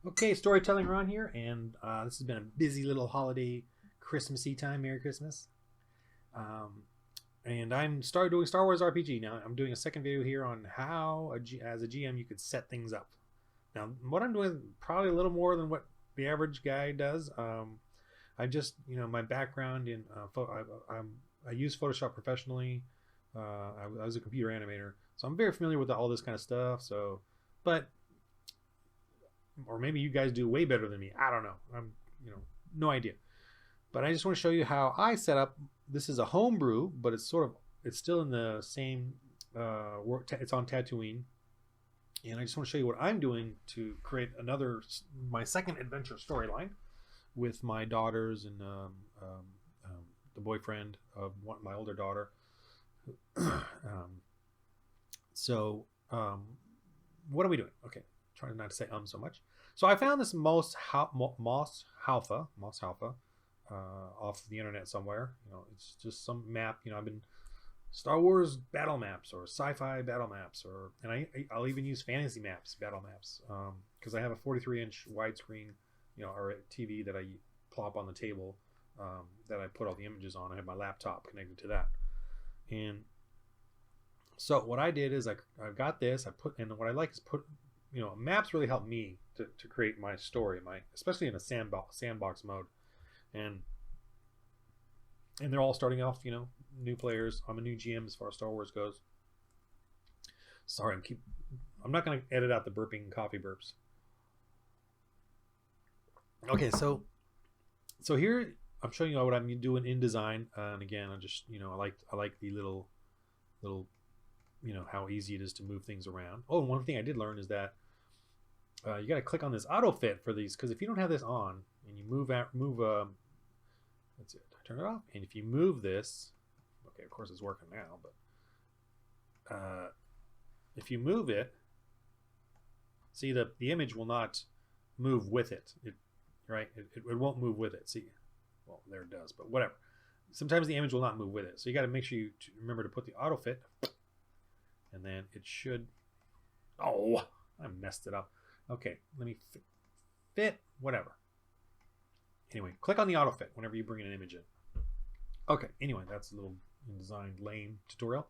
Okay, storytelling Ron here, and this has been a busy little holiday, Christmassy time. Merry Christmas! Um, and I'm started doing Star Wars RPG now. I'm doing a second video here on how, as a GM, you could set things up. Now, what I'm doing is probably a little more than what the average guy does. I just, my background in I use Photoshop professionally. I was a computer animator, so I'm very familiar with all this kind of stuff. So, but or maybe you guys do way better than me. I don't know. I'm, no idea. But I just want to show you how I set up. This is a homebrew, but it's still in the same work. It's on Tatooine, and I just want to show you what I'm doing to create my second adventure storyline with my daughters and the boyfriend of my older daughter. So what are we doing? Okay, trying not to say so much. So I found this Moss Halfa off the internet somewhere. It's just some map. I've been Star Wars battle maps or sci-fi battle maps, and I'll even use fantasy maps, battle maps, because I have a 43-inch widescreen, or a TV that I plop on the table, that I put all the images on. I have my laptop connected to that, and so what I did is I got this. And what I like is maps really help me to create my story, especially in a sandbox mode, and they're all starting off, new players. I'm a new GM as far as Star Wars goes. Sorry, I'm not going to edit out the burping coffee burps. Okay, so here I'm showing you what I'm doing in design, and again, I just I like the little how easy it is to move things around. Oh, and one thing I did learn is that you got to click on this auto fit for these, because if you don't have this on and you move that's it. I turn it off, and if you move this, okay, of course it's working now, but if you move it, see the image will not move with it. It won't move with it. See, well, there it does, but whatever. Sometimes the image will not move with it, so you got to make sure you remember to put the auto fit, and then it should. Oh, I messed it up. Okay, let me fit whatever. Anyway, click on the auto fit whenever you bring an image in. Okay, anyway, that's a little InDesign lame tutorial.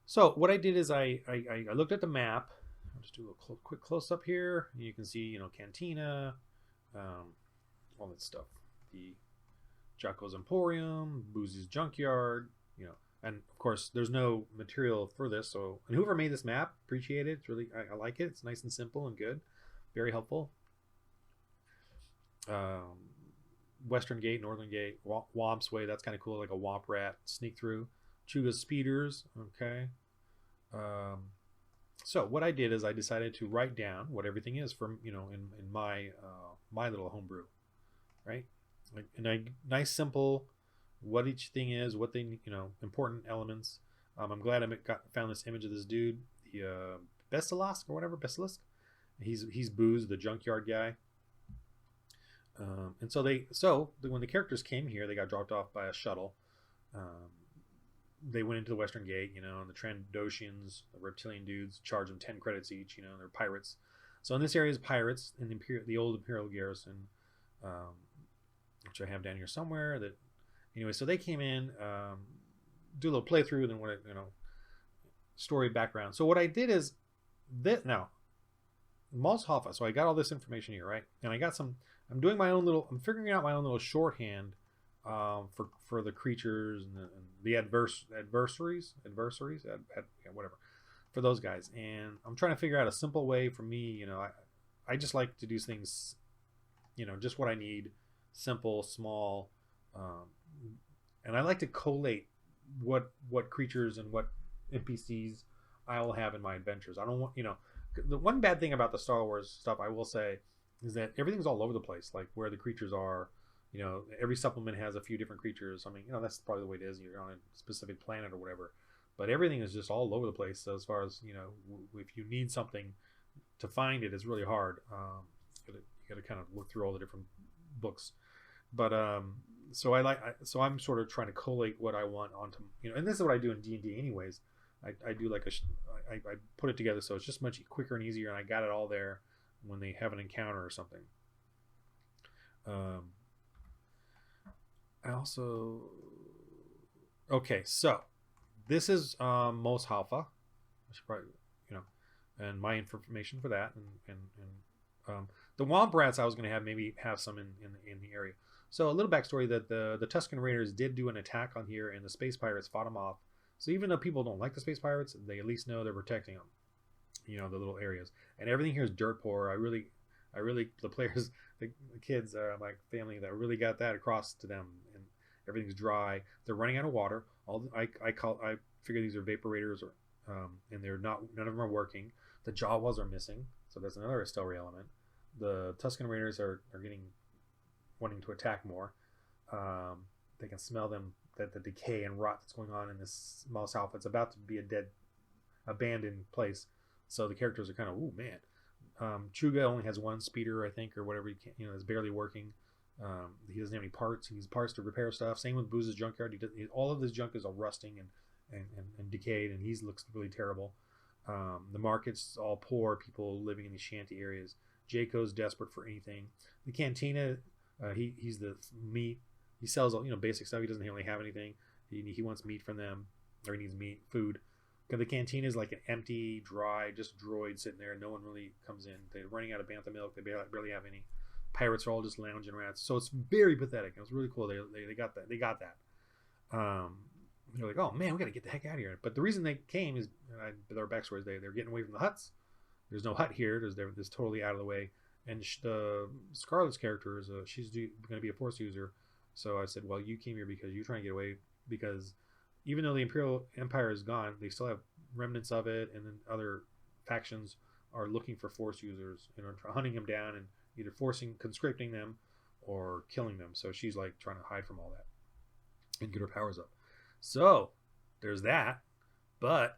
So what I did is I looked at the map. I'll just do a little quick close up here. You can see, Cantina, all that stuff. The Jocko's Emporium, Boozy's Junkyard, and of course there's no material for this. So, and whoever made this map, appreciate it. It's really, I like it. It's nice and simple and good. Very helpful. Western Gate, Northern Gate, Womp's Way, that's kind of cool, like a Womp rat sneak through. Chuga's Speeders, okay. So what I did is I decided to write down what everything is from, in my my little homebrew, right? And nice, simple, what each thing is, what they, important elements. I'm glad I found this image of this dude, the Basilisk or whatever, Basilisk. He's Booze, the junkyard guy. And so when the characters came here, they got dropped off by a shuttle. They went into the Western Gate, and the Trandoshians, the reptilian dudes, charge them 10 credits each. They're pirates. So in this area is pirates in the old Imperial garrison, which I have down here somewhere. That anyway, so they came in, do a little playthrough, and then what story background. So what I did is that now Mos Hoffa. So I got all this information here, right? And I'm doing my own I'm figuring out my own little shorthand for the creatures and the adversaries, whatever, for those guys. And I'm trying to figure out a simple way for me. I just like to do things, just what I need, simple, small, and I like to collate what creatures and what NPCs I will have in my adventures. I don't want, the one bad thing about the Star Wars stuff, I will say, is that everything's all over the place, like where the creatures are. Every supplement has a few different creatures. I mean, that's probably the way it is. You're on a specific planet or whatever, but everything is just all over the place. So as far as, if you need something to find it, it's really hard. You got to kind of look through all the different books. But so I'm sort of trying to collate what I want onto, and this is what I do in D&D anyways. I do I put it together so it's just much quicker and easier, and I got it all there. when they have an encounter or something. I also okay, so this is Mos Alpha. I should probably, you know, and my information for that, and the Womp rats I was going to have maybe have some in the area. So a little backstory that the Tusken Raiders did do an attack on here, and the space pirates fought them off. So even though people don't like the space pirates, they at least know they're protecting them. You know, the little areas, and everything here is dirt poor. I really the players, the kids, my family, that really got that across to them, and everything's dry. They're running out of water. I figure these are vapor raiders, or and they're not. None of them are working. The Jawas are missing, so that's another Astelry element. The Tusken Raiders are wanting to attack more. They can smell them, that the decay and rot that's going on in this Mos Alpha. It's about to be a dead, abandoned place. So the characters are kind of, ooh man. Chuga only has one speeder, I think, or whatever. He can't, is barely working. He doesn't have any parts. He needs parts to repair stuff. Same with Booze's junkyard. All of his junk is all rusting and decayed, and he looks really terrible. The market's all poor, people living in these shanty areas. Jayco's desperate for anything. The cantina, he's the meat. He sells all basic stuff. He doesn't really have anything. He wants meat from them, or he needs meat, food. Because the cantina is like an empty, dry, just droid sitting there. No one really comes in. They're running out of bantha milk. They barely have any. Pirates are all just lounging around. So it's very pathetic. It was really cool. They got that. They got that. They're like, oh man, we got to get the heck out of here. But the reason they came is, their backstory is they're getting away from the huts. There's no hut here. They're totally out of the way. And the Scarlet's character is she's going to be a Force user. So I said, well, you came here because you're trying to get away, because even though the Imperial Empire is gone, they still have remnants of it, and then other factions are looking for Force users and are hunting them down and either conscripting them or killing them. So she's like trying to hide from all that and get her powers up. So there's that, but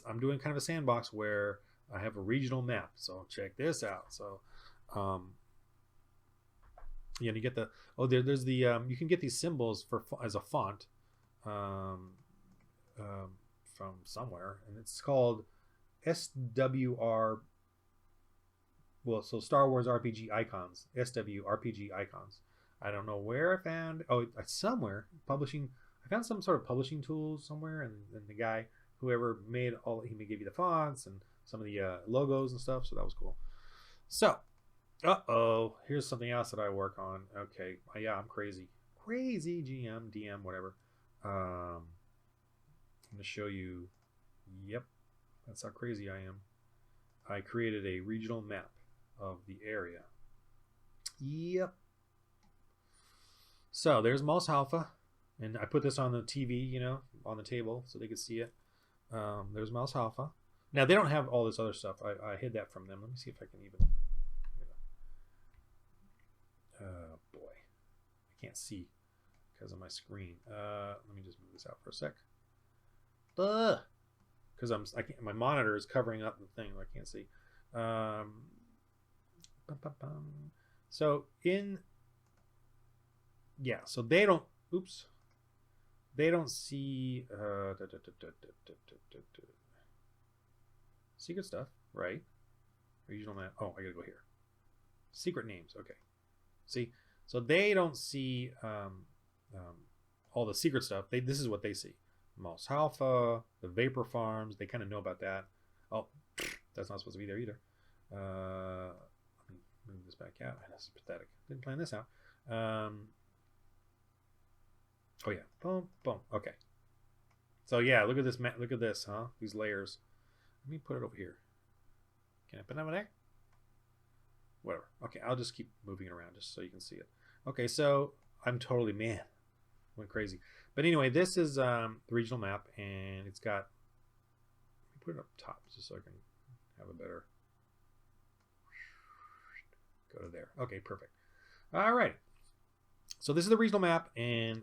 I'm doing kind of a sandbox where I have a regional map. So check this out. So you get the there's the you can get these symbols as a font from somewhere, and it's called SWR. Well, so Star Wars RPG icons, SWRPG icons. I don't know where I found. Oh, somewhere publishing. I found some sort of publishing tools somewhere, and the guy, whoever made he may give you the fonts and some of the logos and stuff. So that was cool. So, here's something else that I work on. Okay, yeah, I'm crazy GM, DM, whatever. I'm going to show you. Yep, that's how crazy I am. I created a regional map of the area. Yep. So there's Mos Alpha, and I put this on the TV, on the table so they could see it. There's Mos Alpha. Now they don't have all this other stuff. I hid that from them. Let me see if I can even. Boy, I can't see because of my screen. Let me just move this out for a sec. Because my monitor is covering up the thing. I can't see. So so they don't. Oops. They don't see secret stuff, right? Regional map. Oh, I gotta go here. Secret names. Okay. See, so they don't see all the secret stuff. This is what they see. Mos Alpha, the Vapor Farms. They kind of know about that. Oh, that's not supposed to be there either. Let me move this back out. This is pathetic. Didn't plan this out. Oh yeah, boom, boom. Okay. So yeah, look at this. Look at this, huh? These layers. Let me put it over here. Can I put it over there? Whatever. Okay, I'll just keep moving it around just so you can see it. Okay, so I'm totally went crazy. But anyway, this is the regional map, and it's got. Let me put it up top just so I can have a better. Go to there. Okay, perfect. All right. So this is the regional map, and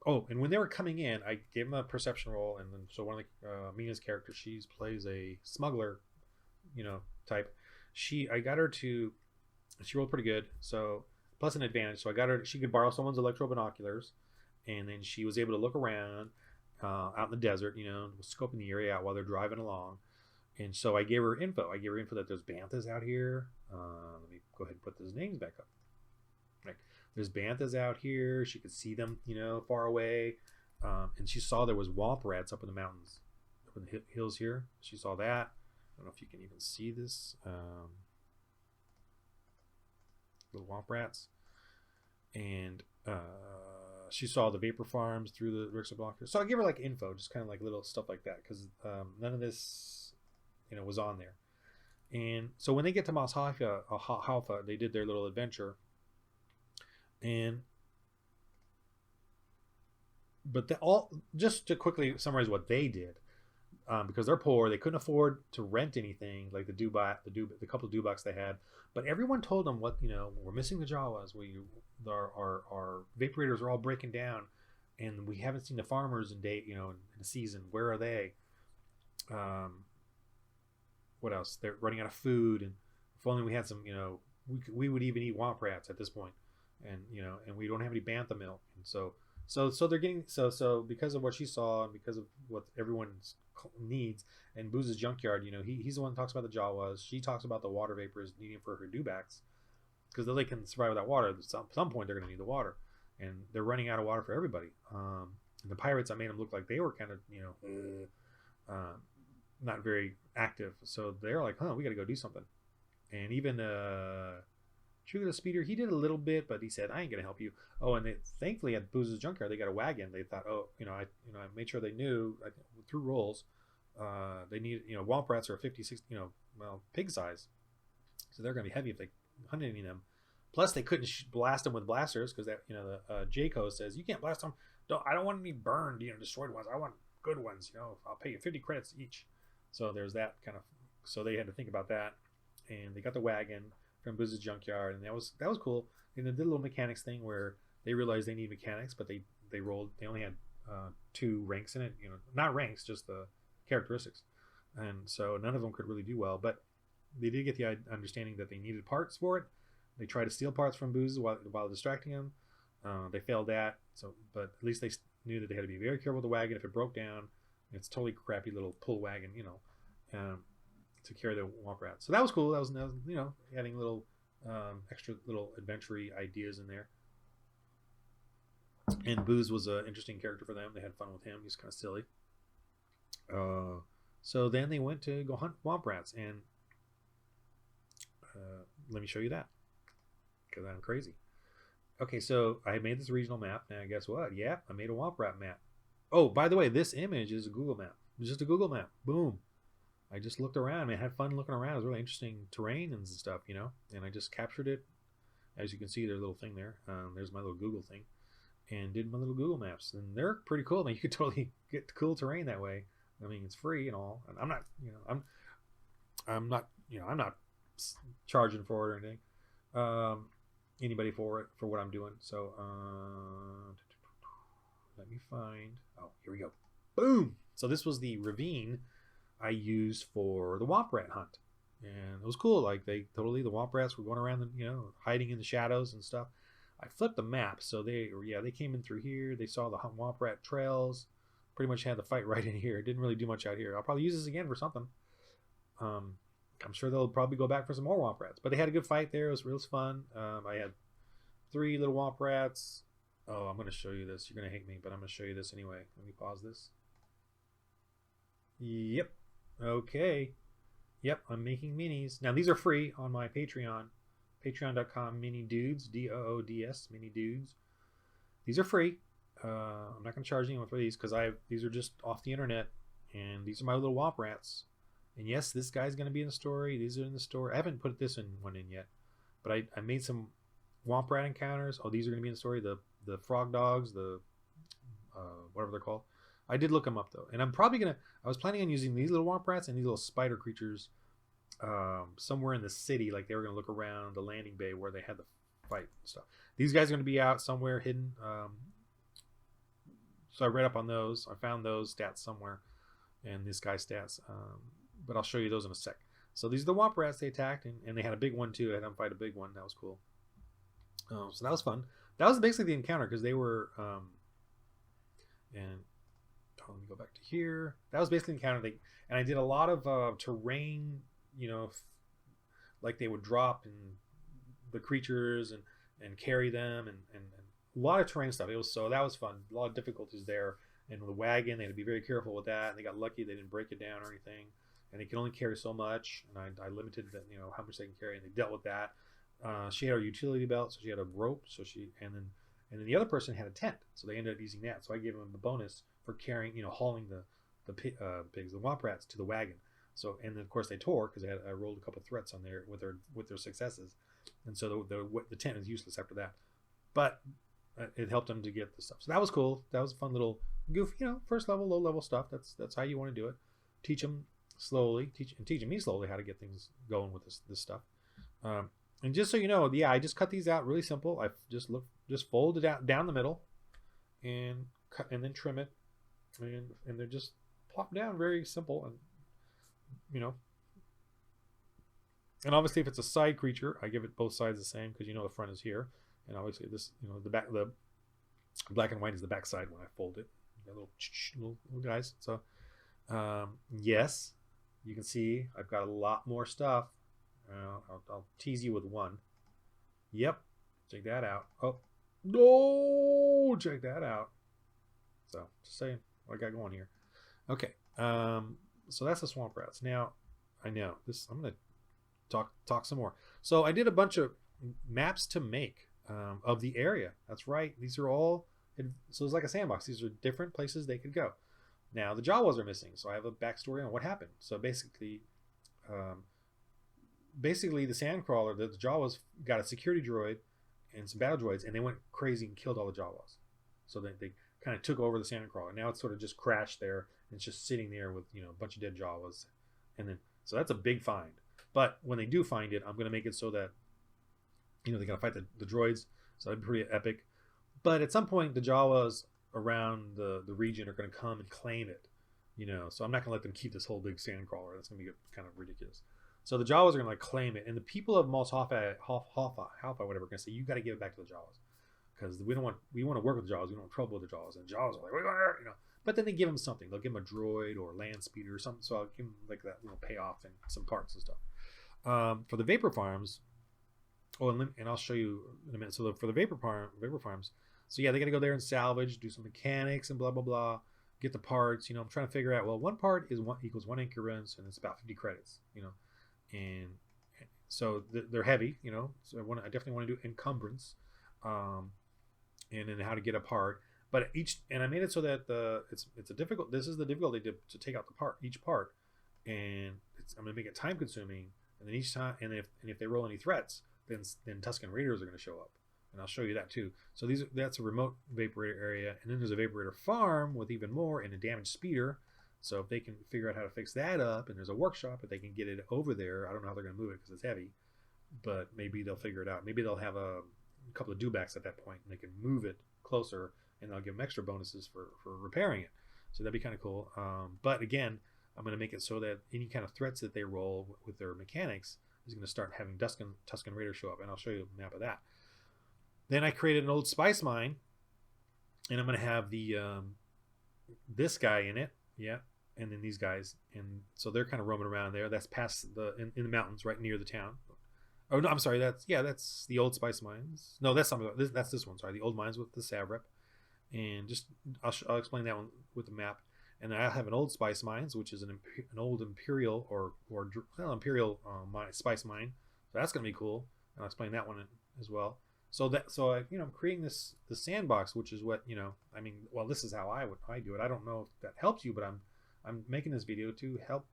and when they were coming in, I gave them a perception roll, and then so one of the Mina's characters, she plays a smuggler, type. I got her to, she rolled pretty good, so plus an advantage. So I got her, she could borrow someone's electro binoculars, and then she was able to look around out in the desert, scoping the area out while they're driving along, And so I gave her info. I gave her info that there's banthas out here. Let me go ahead and put those names back up. Right. There's banthas out here. She could see them, far away. And she saw there was womp rats up in the mountains, up in the hills here. She saw that. I don't know if you can even see this. Little womp rats. And she saw the vapor farms through the Rixer blocker. So I gave her like info, just kind of like little stuff like that, because none of this was on there. And so when they get to Mos Haifa, they did their little adventure. But just to quickly summarize what they did, because they're poor, they couldn't afford to rent anything like the couple of dewbacks they had. But everyone told them we're missing the Jawas. Our vaporators are all breaking down, and we haven't seen the farmers in a season. Where are they? What else? They're running out of food, and if only we had some, we would even eat womp rats at this point, and we don't have any bantha milk, and so they're getting so because of what she saw and because of what everyone needs, and Booze's junkyard, he's the one that talks about the Jawas. She talks about the water vapors needing for her dewbacks, because they can survive without water. At some point, they're going to need the water, and they're running out of water for everybody. And the pirates, I made them look like they were kind of not very active, so they're like, we got to go do something. And even Sugar the Speeder, he did a little bit, but he said, I ain't gonna help you. Oh, and thankfully at Booze's junkyard they got a wagon. They thought, I made sure they knew through rolls they need, womp rats are 50, 60, pig size, so they're gonna be heavy if they hunt any of them. Plus they couldn't blast them with blasters, because that the Jayco says you can't blast them. I don't want any burned, destroyed ones. I want good ones. I'll pay you 50 credits each. So there's that kind of. So they had to think about that, and they got the wagon from Booze's junkyard, and that was cool. And they did a little mechanics thing where they realized they need mechanics, but they only had 2 ranks in it. Not ranks, just the characteristics, and so none of them could really do well. But they did get the understanding that they needed parts for it. They tried to steal parts from Booze while distracting him. They failed that. So, but at least they knew that they had to be very careful with the wagon. If it broke down, it's totally crappy little pull wagon, to carry the womp rat. So that was cool. That was adding little extra little adventure-y ideas in there. And Booze was an interesting character for them. They had fun with him. He's kind of silly. So then they went to go hunt womp rats, and let me show you that, because I'm crazy. Okay, so I made this regional map. Now guess what? Yeah, I made a womp rat map. Oh, by the way, this image is a Google map. It's just a Google map. Boom. I just looked around. I had fun looking around. It was really interesting terrain and stuff, and I just captured it. As you can see, there's a little thing there. There's my little Google thing, and did my little Google maps, and they're pretty cool. Man, you could totally get cool terrain that way. I mean, it's free and all, and I'm not, I'm not charging for it or anything. Anybody for what I'm doing. So let me find. Oh, here we go. Boom. So this was the ravine I used for the womp rat hunt, and it was cool. Like the womp rats were going around, hiding in the shadows and stuff. I flipped the map, so they came in through here. They saw the womp rat trails. Pretty much had the fight right in here. Didn't really do much out here. I'll probably use this again for something. I'm sure they'll probably go back for some more womp rats. But they had a good fight there. It was real fun. I had 3 little womp rats. Oh, I'm going to show you this. You're going to hate me, but I'm going to show you this anyway. Let me pause this. Yep. Okay. Yep, I'm making minis. Now, these are free on my Patreon. Patreon.com mini dudes. DOODS mini dudes. These are free. I'm not going to charge anyone for these, because these are just off the internet, and these are my little womp rats. And yes, this guy's going to be in the story. These are in the story. I haven't put this one in yet, but I made some womp rat encounters. Oh, these are going to be in the story. The frog dogs, the whatever they're called. I did look them up though, and I was planning on using these little womp rats and these little spider creatures somewhere in the city. Like they were going to look around the landing bay where they had the fight and stuff. These guys are going to be out somewhere hidden. So I read up on those. I found those stats somewhere, and this guy's stats. But I'll show you those in a sec. So these are the womp rats they attacked, and they had a big one too. I had them fight a big one. That was cool. So that was fun. That was basically the encounter, because they were and let me go back to here. That was basically the encounter thing, and I did a lot of terrain. You know, like they would drop and the creatures and carry them and a lot of terrain stuff. It was that was fun. A lot of difficulties there. And the wagon, they had to be very careful with that. And they got lucky; they didn't break it down or anything. And they can only carry so much, and I limited that, you know, how much they can carry, and they dealt with that. She had her utility belt, so she had a rope, and then the other person had a tent, so they ended up using that. So I gave them a bonus for carrying, you know, hauling the pigs, the Womp rats, to the wagon. So, and then of course they tore because I rolled a couple of threats on there with their successes, and so the tent is useless after that. But it helped them to get the stuff. So that was cool. That was a fun little goof, you know, first level, low level stuff. That's how you want to do it. Teach them slowly, teaching me slowly how to get things going with this stuff. And just so you know, yeah, I just cut these out really simple. I just fold it out down the middle, and cut, and then trim it, and they're just plop down, very simple, and you know. And obviously, if it's a side creature, I give it both sides the same because you know the front is here, and obviously this, you know, the black and white is the back side when I fold it. The little guys. So yes, you can see I've got a lot more stuff. I'll tease you with one. Yep, check that out. Oh no, check that out. So just saying what I got going here. Okay, so that's the swamp rats. Now I know this. I'm gonna talk some more. So I did a bunch of maps to make of the area. That's right. These are all, so it's like a sandbox. These are different places they could go. Now the Jawas are missing, so I have a backstory on what happened. So basically the Sandcrawler, the Jawas got a security droid and some battle droids, and they went crazy and killed all the Jawas. So they kind of took over the Sandcrawler. Now it's sort of just crashed there, and it's just sitting there with, you know, a bunch of dead Jawas. And then, so that's a big find. But when they do find it, I'm going to make it so that, you know, they got to fight the droids. So that'd be pretty epic. But at some point, the Jawas around the region are going to come and claim it, you know. So I'm not going to let them keep this whole big Sandcrawler. That's going to be kind of ridiculous. So the Jawas are going to like claim it, and the people of Mos Hoffa, whatever, are going to say, you got to give it back to the Jawas, because we want to work with the Jawas. We don't want trouble with the Jawas, and the Jawas are like, we're going to, you know. But then they give them something. They'll give them a droid or a land speeder or something. So I'll give them like that little payoff and some parts and stuff. For the Vapor Farms, and I'll show you in a minute. So for the Vapor Farms, so yeah, they got to go there and salvage, do some mechanics and blah blah blah, get the parts. You know, I'm trying to figure out. Well, one part equals one increments, and it's about 50 credits. You know. And so they're heavy, you know. So I definitely want to do encumbrance, and then how to get a part. But and I made it so that it's a difficult. This is the difficulty to take out each part, and I'm gonna make it time consuming. And then each time, and if they roll any threats, then Tusken Raiders are gonna show up, and I'll show you that too. So that's a remote Vaporator area, and then there's a Vaporator farm with even more, and a damaged speeder. So if they can figure out how to fix that up, and there's a workshop, if they can get it over there, I don't know how they're going to move it because it's heavy, but maybe they'll figure it out. Maybe they'll have a couple of dewbacks at that point, and they can move it closer, and I'll give them extra bonuses for repairing it. So that'd be kind of cool. But again, I'm going to make it so that any kind of threats that they roll with their mechanics is going to start having Tusken Raiders show up, and I'll show you a map of that. Then I created an old spice mine, and I'm going to have this guy in it. Yeah, and then these guys, and so they're kind of roaming around there. That's past in the mountains, right near the town. Oh no, I'm sorry. That's the old spice mines. No, that's something. That's this one. Sorry, the old mines with the Savrep, and just I'll explain that one with the map. And then I have an old spice mines, which is an old imperial or imperial spice mine. So that's gonna be cool. And I'll explain that one as well. So I'm creating the sandbox, which is what, you know, I mean, well, this is how I do it. I don't know if that helps you, but I'm making this video to help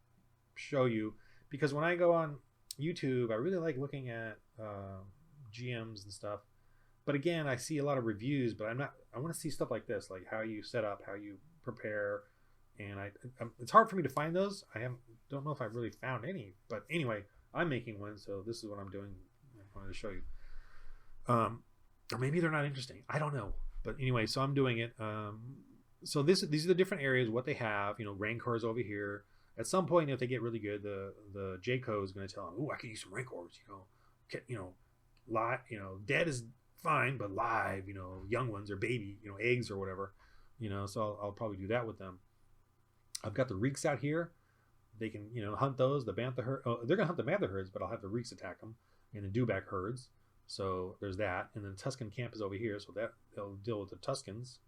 show you, because when I go on YouTube, I really like looking at GMs and stuff. But again, I see a lot of reviews, but I want to see stuff like this, like how you set up, how you prepare, and it's hard for me to find those. Don't know if I've really found any, but anyway, I'm making one, so this is what I'm doing. I wanted to show you. Or maybe they're not interesting. I don't know. But anyway, so I'm doing it. So these are the different areas, what they have. You know, Rancors over here. At some point, if they get really good, the JCO is going to tell them, "Oh, I can use some Rancors." Dead is fine, but live, young ones or baby, eggs or whatever. So I'll probably do that with them. I've got the reeks out here. They can, hunt those. The bantha herd. Oh, they're gonna hunt the bantha herds, but I'll have the reeks attack them and the dewback herds. So there's that. And then the Tuscan camp is over here, so that they'll deal with the Tuscans.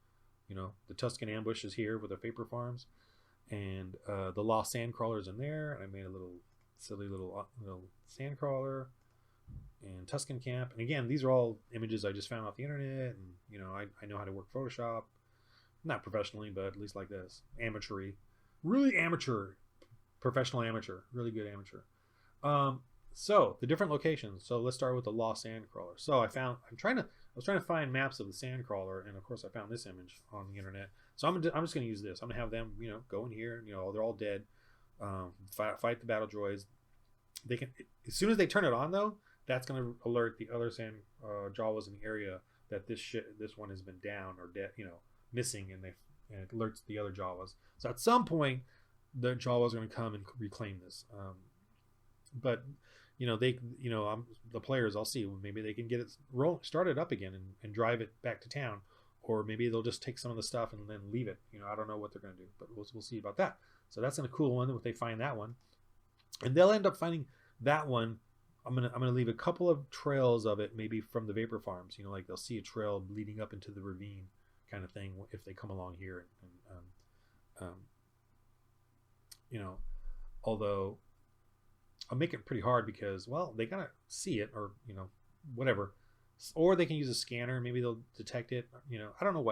The Tuscan ambush is here with the vapor farms, and the lost Sandcrawlers in there. And I made a little silly little Sandcrawler and Tuscan camp. And again, these are all images I just found off the internet, and I know how to work Photoshop, not professionally, but at least like this, amateur-y, really amateur, professional amateur, really good amateur. So the different locations. So let's start with the lost Sandcrawler. So I was trying to find maps of the Sandcrawler, and of course I found this image on the internet. So I'm just going to use this. I'm going to have them, go in here. They're all dead. Fight the battle droids. They can, as soon as they turn it on though, that's going to alert the other Sand Jawas in the area that this one has been down or dead, missing, and it alerts the other Jawas. So at some point, the Jawas are going to come and reclaim this. But the players, I'll see, maybe they can get it started up again and drive it back to town, or maybe they'll just take some of the stuff and then leave it. I don't know what they're going to do, but we'll see about that. So that's a cool one if they find that one, and they'll end up finding that one. I'm gonna leave a couple of trails of it, maybe from the vapor farms. Like they'll see a trail leading up into the ravine, kind of thing, if they come along here. Although I'll make it pretty hard because, well, they gotta see it, or whatever, or they can use a scanner. Maybe they'll detect it. I don't know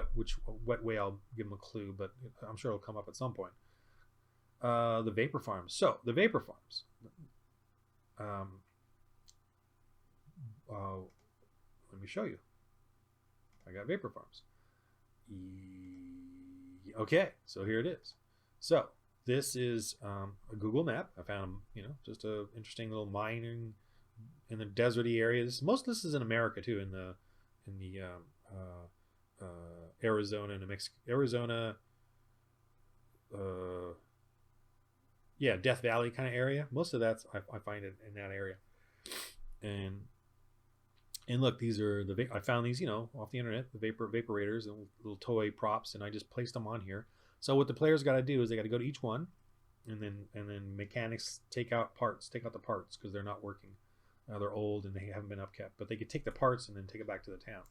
what way I'll give them a clue, but I'm sure it'll come up at some point. The vapor farms. So the vapor farms. Let me show you. I got vapor farms. Okay, so here it is. So this is a Google map. I found, just a interesting little mining in the deserty areas. Most of this is in America too, in the Arizona, New Mexico, Arizona, Death Valley kind of area. Most of that's I find it in that area. And look, these are I found these, off the internet, the vaporators and little toy props, and I just placed them on here. So what the players got to do is they got to go to each one, and then mechanics take out the parts because they're not working. They're old and they haven't been upkept, but they could take the parts and then take it back to the town.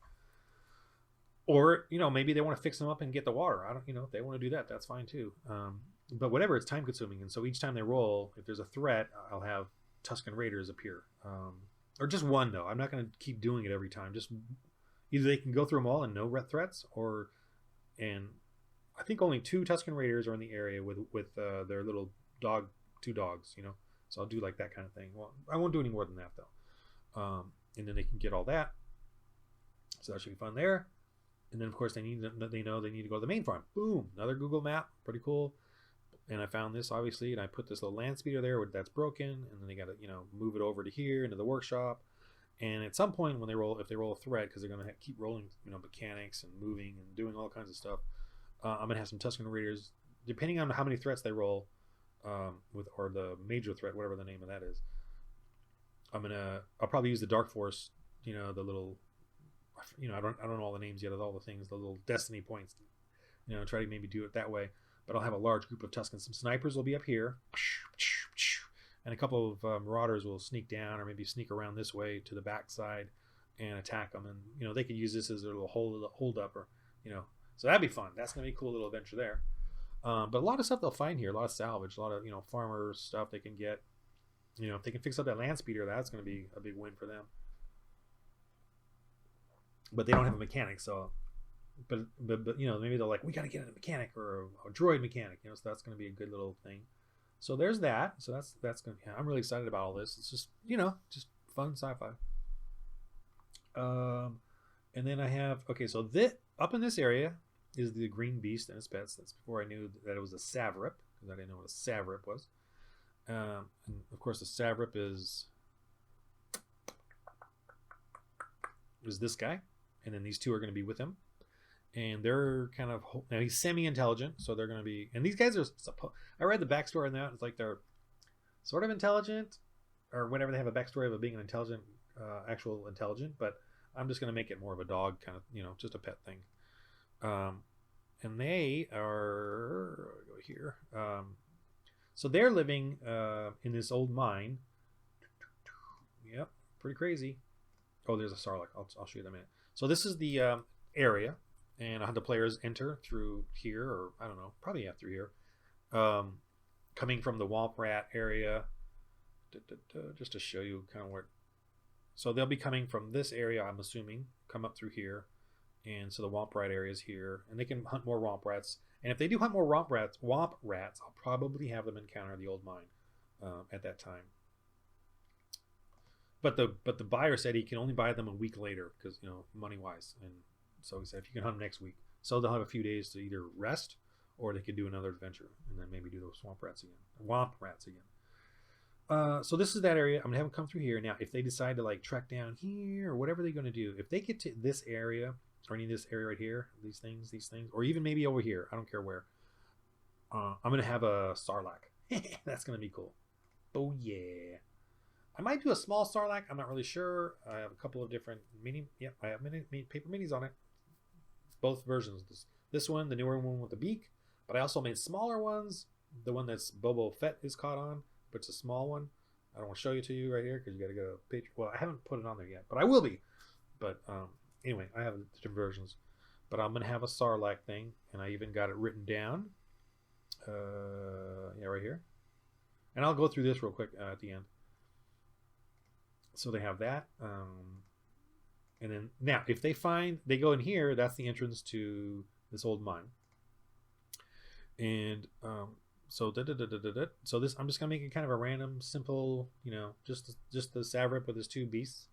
Or, maybe they want to fix them up and get the water. I don't, if they want to do that, that's fine too. But whatever, it's time consuming. And so each time they roll, if there's a threat, I'll have Tuscan Raiders appear. Or just one though. I'm not going to keep doing it every time. Just either they can go through them all and no threats, and I think only 2 Tuscan Raiders are in the area with their little 2 dogs, So I'll do like that kind of thing. Well, I won't do any more than that though. And then they can get all that. So that should be fun there. And then of course they know they need to go to the main farm. Boom, another Google map, pretty cool. And I found this obviously, and I put this little land speeder there that's broken, and then they got to move it over to here into the workshop. And at some point when if they roll a threat, because they're going to keep rolling mechanics and moving and doing all kinds of stuff, I'm gonna have some Tuscan Raiders, depending on how many threats they roll, or the major threat, whatever the name of that is. I'll probably use the Dark Force, the little, I don't know all the names yet of all the things, the little destiny points, try to maybe do it that way. But I'll have a large group of Tuscans. Some snipers will be up here, and a couple of marauders will sneak down or maybe sneak around this way to the backside and attack them. And they could use this as a little hold up, or so that'd be fun. That's gonna be a cool little adventure there. But a lot of stuff they'll find here, a lot of salvage, a lot of farmer stuff they can get. If they can fix up that land speeder, that's gonna be a big win for them. But they don't have a mechanic, so. But maybe they're like, we got to get a mechanic or a droid mechanic, so that's going to be a good little thing. So there's that. So that's going to, I'm really excited about all this. It's just, just fun sci-fi. And then I have, so up in this area is the green beast and its pets. That's before I knew that it was a Savrip, because I didn't know what a Savrip was. And of course the Savrip is this guy, and then these 2 are going to be with him. And they're kind of, now he's semi-intelligent, so they're going to be, and these guys are, I read the backstory on that, it's like they're sort of intelligent, or whatever, they have a backstory of being an intelligent, actual intelligent, but I'm just going to make it more of a dog kind of, just a pet thing. and they are go here. So they're living in this old mine. Yep, pretty crazy. Oh, there's a Sarlacc. I'll show you that in a minute. So this is the area, and I'll have the players enter through here, or I don't know, probably through here. Coming from the Womp Rat area, just to show you kind of where. So they'll be coming from this area, I'm assuming, come up through here, and so the Womp Rat area is here, and they can hunt more Womp Rats. And if they do hunt more Womp Rats, I'll probably have them encounter the old mine at that time. But the buyer said he can only buy them a week later because, you know, money wise, and so he said if you can hunt them next week, so they'll have a few days to either rest or they could do another adventure and then maybe do those Womp Rats again. So this is that area. I'm gonna have them come through here. Now, if they decide to like trek down here or whatever they're gonna do, if they get to this area or any of this area right here, these things, or even maybe over here, I don't care where. I'm gonna have a Sarlacc. That's gonna be cool. Oh yeah. I might do a small Sarlacc. I'm not really sure. I have a couple of different mini. Yep, I have paper minis on it. Both versions. This one, the newer one with the beak, but I also made smaller ones. The one that's Boba Fett is caught on, but it's a small one. I don't want to show it to you right here because you got to go to page. Well, I haven't put it on there yet, but I will be. But anyway, I have different versions. But I'm gonna have a Sarlacc thing, and I even got it written down. Yeah, right here. And I'll go through this real quick at the end. So they have that. And then now, if they go in here, that's the entrance to this old mine. And so this, I'm just gonna make it kind of a random, simple, you know, just the Savrip with his two beasts,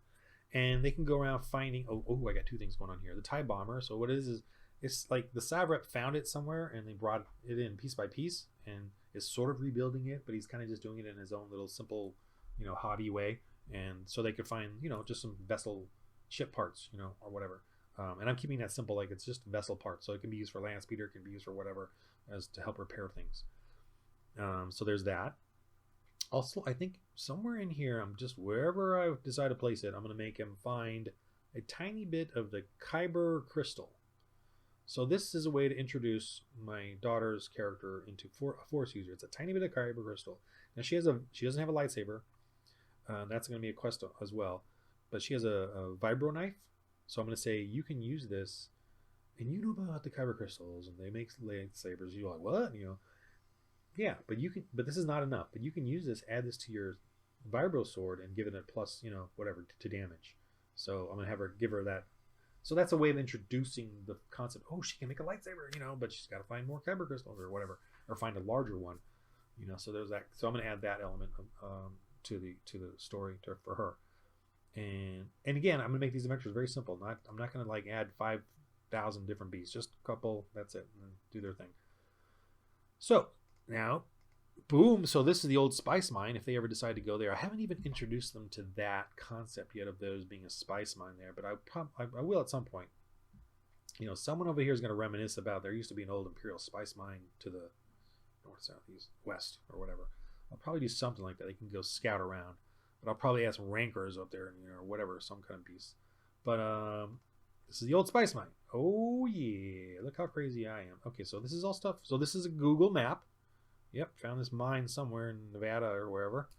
and they can go around finding. Oh, I got two things going on here. The TIE bomber. So what it is it's like the Savrip found it somewhere, and they brought it in piece by piece, and is sort of rebuilding it, but he's kind of just doing it in his own little simple, you know, hobby way. And so they could find, you know, just some vessel ship parts, you know, or whatever. And I'm keeping that simple, like it's just vessel parts, so it can be used for land speeder, it can be used for whatever, as to help repair things. So there's that. Also, I think somewhere in here, I'm just wherever I decide to place it, I'm going to make him find a tiny bit of the Kyber crystal. So this is a way to introduce my daughter's character into a Force user. It's a tiny bit of Kyber crystal. Now she doesn't have a lightsaber. That's going to be a quest as well, but she has a vibro knife. So I'm going to say you can use this, and you know about the Kyber crystals, and they make lightsabers. You're like, what? You know, yeah, but you can. But this is not enough. But you can use this, add this to your vibro sword, and give it a plus, you know, whatever to damage. So I'm going to give her that. So that's a way of introducing the concept. Oh, she can make a lightsaber, you know, but she's got to find more Kyber crystals or whatever, or find a larger one, you know. So there's that. So I'm going to add that element to the story for her. And again, I'm gonna make these adventures very simple. I'm not gonna like add 5,000 different beasts, just a couple. That's it, and do their thing. So now, boom. So this is the old spice mine. If they ever decide to go there, I haven't even introduced them to that concept yet of those being a spice mine there, but I will at some point. You know, someone over here is gonna reminisce about there used to be an old Imperial spice mine to the north, south, east, west, or whatever. I'll probably do something like that. They can go scout around. But I'll probably ask rankers up there, you know, or whatever, some kind of beast. But this is the old spice mine. Oh yeah, look how crazy I am. Okay, so this is all stuff. So this is a Google map. Yep, found this mine somewhere in Nevada or wherever.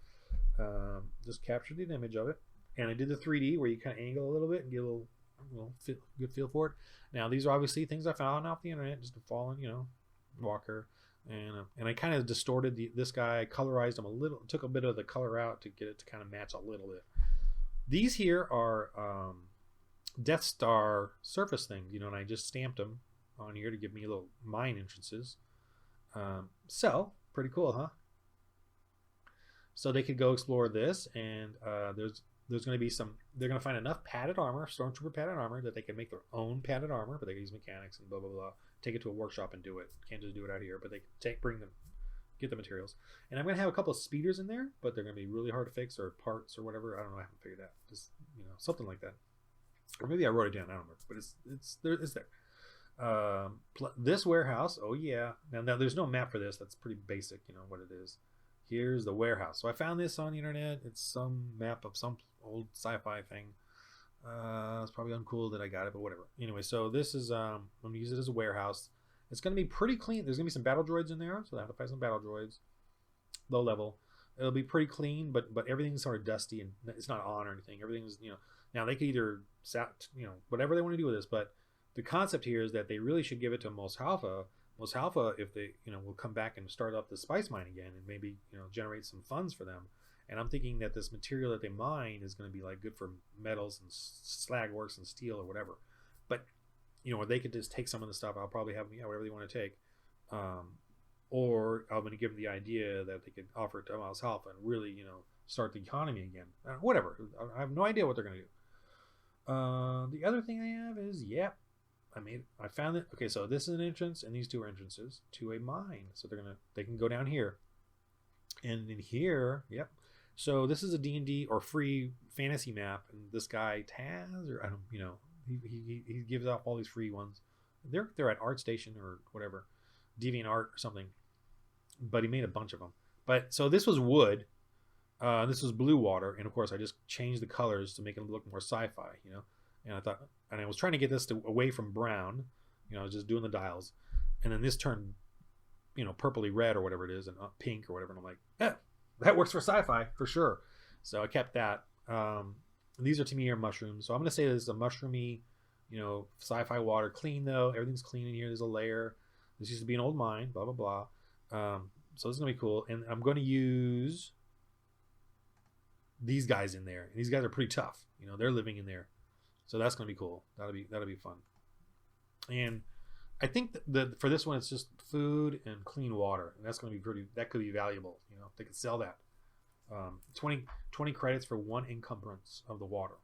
Just captured an image of it, and I did the 3D where you kind of angle a little bit and get a little good feel for it. Now these are obviously things I found off the internet, just a fallen, you know, walker. And I kind of distorted this guy, colorized him a little, took a bit of the color out to get it to kind of match a little bit. These here are Death Star surface things, you know, and I just stamped them on here to give me little mine entrances. So pretty cool, huh? So they could go explore this, and there's going to be they're going to find enough padded armor, stormtrooper padded armor, that they can make their own padded armor, but they can use mechanics and blah blah blah. Take it to a workshop and do it. Can't just do it out here, but they get the materials. And I'm going to have a couple of speeders in there, but they're going to be really hard to fix, or parts or whatever. I don't know. I haven't figured it out. Just, you know, something like that. Or maybe I wrote it down. I don't remember, but it's there. This warehouse. Oh yeah. Now there's no map for this. That's pretty basic. You know what it is. Here's the warehouse. So I found this on the internet. It's some map of some old sci-fi thing. It's probably uncool that I got it, but whatever. Anyway, so this is I'm gonna use it as a warehouse, It's going to be pretty clean. There's going to be some battle droids in there, so I have to fight some battle droids. Low level. It'll be pretty clean, but everything's sort of dusty and it's not on or anything. Everything's, you know, now they could either, you know, whatever they want to do with this, but the concept here is that they really should give it to Mos Halfa. Mos Halfa, if they, you know, will come back and start up the spice mine again and maybe, you know, generate some funds for them. And I'm thinking that this material that they mine is going to be like good for metals and slag works and steel or whatever. But, you know, or they could just take some of the stuff. I'll probably have, yeah, whatever they want to take. Or I'm going to give them the idea that they could offer it to Mos Halfa and really, you know, start the economy again. Whatever. I have no idea what they're going to do. The other thing I have is, I found it. Okay, so this is an entrance, and these two are entrances to a mine. So they can go down here, and in here, So this is a D&D or free fantasy map, and this guy Taz, or I don't, you know, he gives out all these free ones. They're at ArtStation or whatever, DeviantArt or something, but he made a bunch of them. But so this was wood. This was blue water, and of course I just changed the colors to make it look more sci-fi, you know. And I was trying to get this away from brown, you know, I was just doing the dials, and then this turned, you know, purpley red or whatever it is, and pink or whatever. And I'm like, that works for sci-fi for sure. So I kept that. These are to me are mushrooms, so I'm gonna say this is a mushroomy, you know, sci-fi water. Clean though, everything's clean in here. There's a lair. This used to be an old mine. Blah blah blah. So this is gonna be cool, and I'm going to use these guys in there. And these guys are pretty tough. You know, they're living in there. So that's going to be cool. That'll be fun. And I think that for this one, it's just food and clean water. And that's going to be that could be valuable. You know, they could sell that. 20 credits for 1 encumbrance of the water.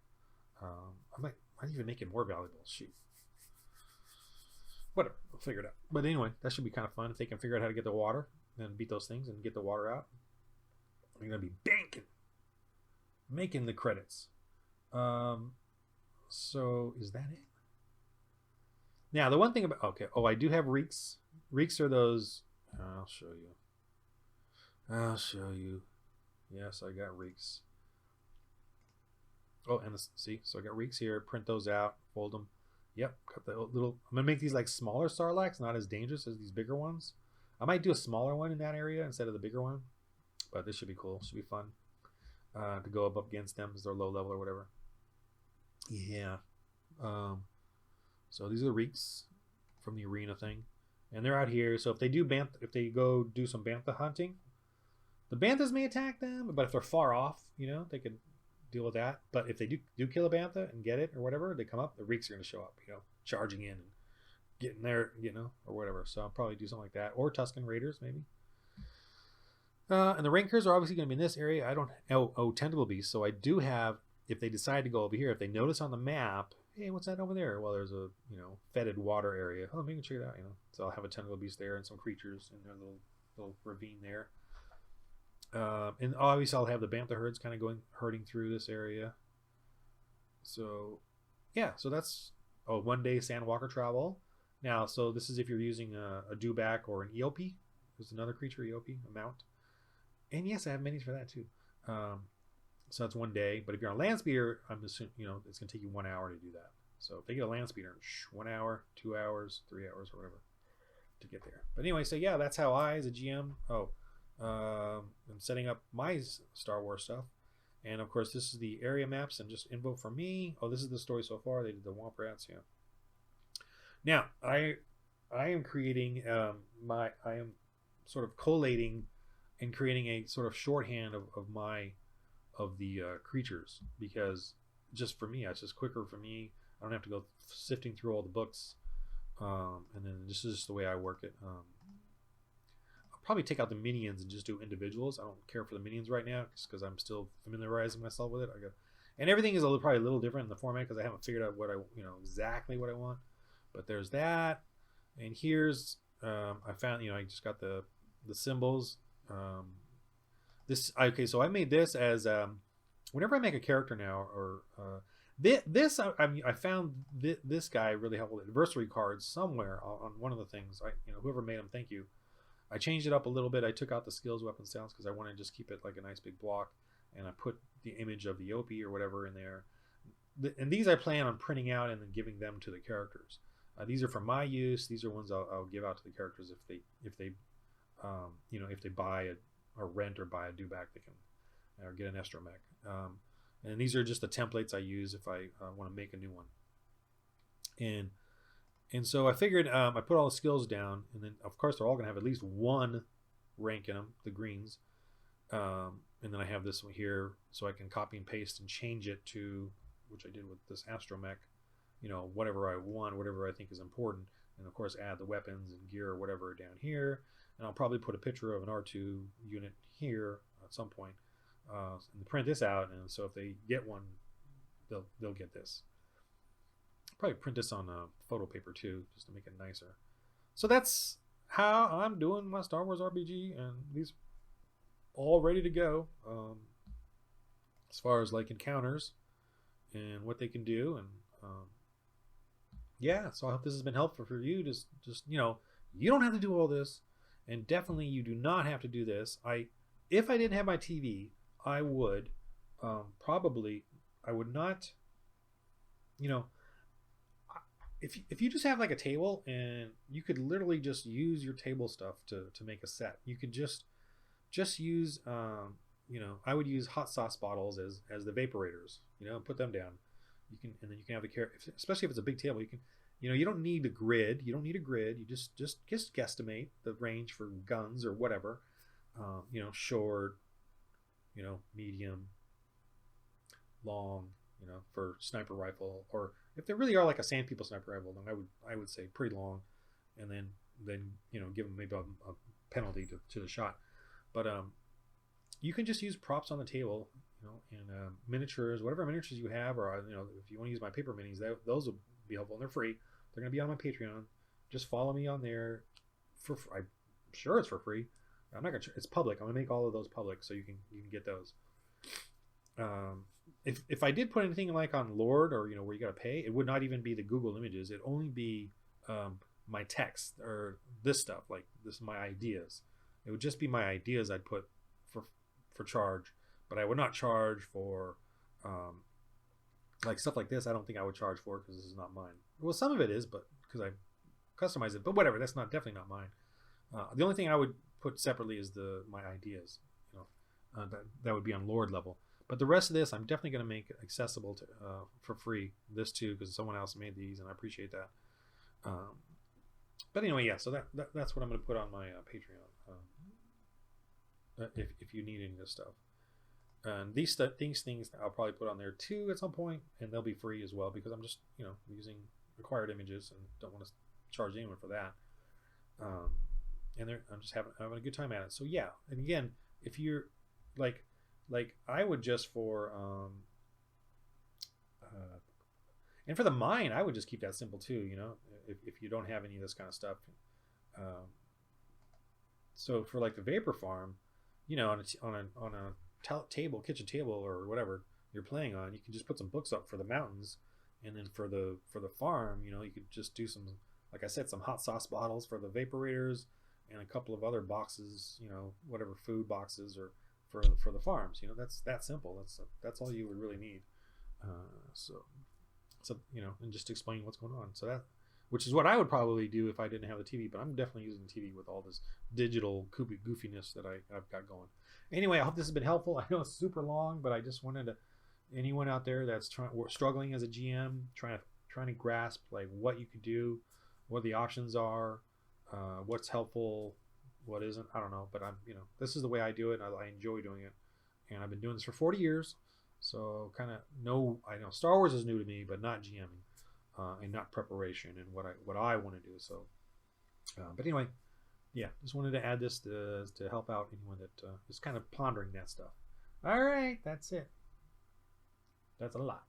I might even make it more valuable. Shoot. Whatever. We'll figure it out. But anyway, that should be kind of fun. If they can figure out how to get the water and beat those things and get the water out, they're going to be making the credits. So is that it? Now the one thing about I do have reeks. Reeks are those. I'll show you. Yes, I got reeks. Oh, and see, so I got reeks here. Print those out, fold them. Yep, got the little. I'm gonna make these like smaller sarlaccs, not as dangerous as these bigger ones. I might do a smaller one in that area instead of the bigger one, but this should be cool. Should be fun to go up against them because they're low level or whatever. Yeah. So these are the reeks from the arena thing, and they're out here. So if they go do some bantha hunting, the banthas may attack them, but if they're far off, you know, they could deal with that. But if they do kill a bantha and get it or whatever, they come up, the reeks are going to show up, you know, charging in and getting there, you know, or whatever. So I'll probably do something like that, or Tusken Raiders maybe. And the Rankers are obviously going to be in this area. I don't Tentacle Beasts, so I do have. If they decide to go over here, if they notice on the map, hey, what's that over there? Well, there's a, you know, fetid water area. Oh, maybe check it out, you know. So I'll have a tentacle beast there and some creatures in their little ravine there. And obviously I'll have the bantha herds kind of herding through this area. So yeah, so that's 1 day Sandwalker travel. Now, so this is if you're using a dewback or an Eopie. There's another creature, Eopie, a mount. And yes, I have minis for that too. So that's 1 day, but if you're on land speeder, I'm assuming, you know, it's going to take you 1 hour to do that. So if they get a land speeder, 1 hour, 2 hours, 3 hours, or whatever to get there. But anyway, so yeah, that's how I, as a GM, I'm setting up my Star Wars stuff. And of course, this is the area maps and just info from me. Oh, this is the story so far. They did the Womp Rats, yeah. Now, I am creating I am sort of collating and creating a sort of shorthand of the creatures, because just for me, it's just quicker for me. I don't have to go sifting through all the books, and then this is just the way I work it. I'll probably take out the minions and just do individuals. I don't care for the minions right now because I'm still familiarizing myself with it. And everything is probably a little different in the format because I haven't figured out exactly what I want. But there's that, and here's I found, I just got the symbols. So I made this as whenever I make a character now, or I found this guy really helpful. Adversary cards somewhere on one of the things. Whoever made them, thank you. I changed it up a little bit. I took out the skills, weapons, sounds because I want to just keep it like a nice big block, and I put the image of the Opie or whatever in there. And these I plan on printing out and then giving them to the characters. These are for my use. These are ones I'll give out to the characters if they if they buy or rent or buy a dewback, they can or get an astromech. And these are just the templates I use if I want to make a new one. And so I figured I put all the skills down, and then of course they're all going to have at least one rank in them, the greens. And then I have this one here, so I can copy and paste and change it to, which I did with this astromech, whatever I want, whatever I think is important, and of course add the weapons and gear or whatever down here. And I'll probably put a picture of an R2 unit here at some point, and print this out. And so if they get one, they'll get this. I'll probably print this on photo paper too, just to make it nicer. So that's how I'm doing my Star Wars RPG, and these all ready to go. As far as like encounters and what they can do, and yeah. So I hope this has been helpful for you. Just you don't have to do all this. And definitely you do not have to do this. If I didn't have my TV, I would probably, I would not, if you just have like a table, and you could literally just use your table stuff to make a set. You could just use, I would use hot sauce bottles as the vaporators, and put them down. And then you can have the character, especially if it's a big table, you can, you don't need a grid. You just guesstimate the range for guns or whatever. Short, medium, long, for sniper rifle, or if they really are like a sand people sniper rifle, then I would say pretty long, and then give them maybe a penalty to the shot. But you can just use props on the table, and miniatures, whatever miniatures you have, or if you want to use my paper minis, those will be helpful, and they're free. They're going to be on my Patreon. Just follow me on there. I'm sure it's for free. I'm not gonna. It's public. I'm gonna make all of those public, so you can get those. If I did put anything like on Lord, or where you got to pay, it would not even be the Google images. It'd only be my text or this stuff. Like this, my ideas. It would just be my ideas I'd put for charge, but I would not charge for like stuff like this. I don't think I would charge for, because this is not mine. Well, some of it is, but because I customize it. But whatever, that's definitely not mine. The only thing I would put separately is my ideas. That would be on Lord level. But the rest of this, I'm definitely going to make accessible to for free. This too, because someone else made these, and I appreciate that. But anyway, yeah. So that's what I'm going to put on my Patreon. If you need any of this stuff. And these things I'll probably put on there too at some point, and they'll be free as well, because I'm just using required images and don't want to charge anyone for that. And I'm just having a good time at it. So yeah, and again, if you're like I would just for and for the mine, I would just keep that simple too. If you don't have any of this kind of stuff. So for like the vapor farm, on a kitchen table or whatever you're playing on, you can just put some books up for the mountains, and then for the farm, you could just do some, like I said, some hot sauce bottles for the vaporators, and a couple of other boxes, whatever food boxes, or for the farms. That's that simple. That's all you would really need. So and just explain what's going on. So which is what I would probably do if I didn't have the TV, but I'm definitely using the TV with all this digital goofiness that I've got going. Anyway, I hope this has been helpful. I know it's super long, but I just wanted anyone out there that's struggling as a GM, trying to grasp like what you could do, what the options are, what's helpful, what isn't. I don't know, but this is the way I do it. I enjoy doing it, and I've been doing this for 40 years. So I know Star Wars is new to me, but not GMing. And not preparation and what I want to do. So, but anyway, yeah, just wanted to add this to help out anyone that is kind of pondering that stuff. All right, that's it. That's a lot.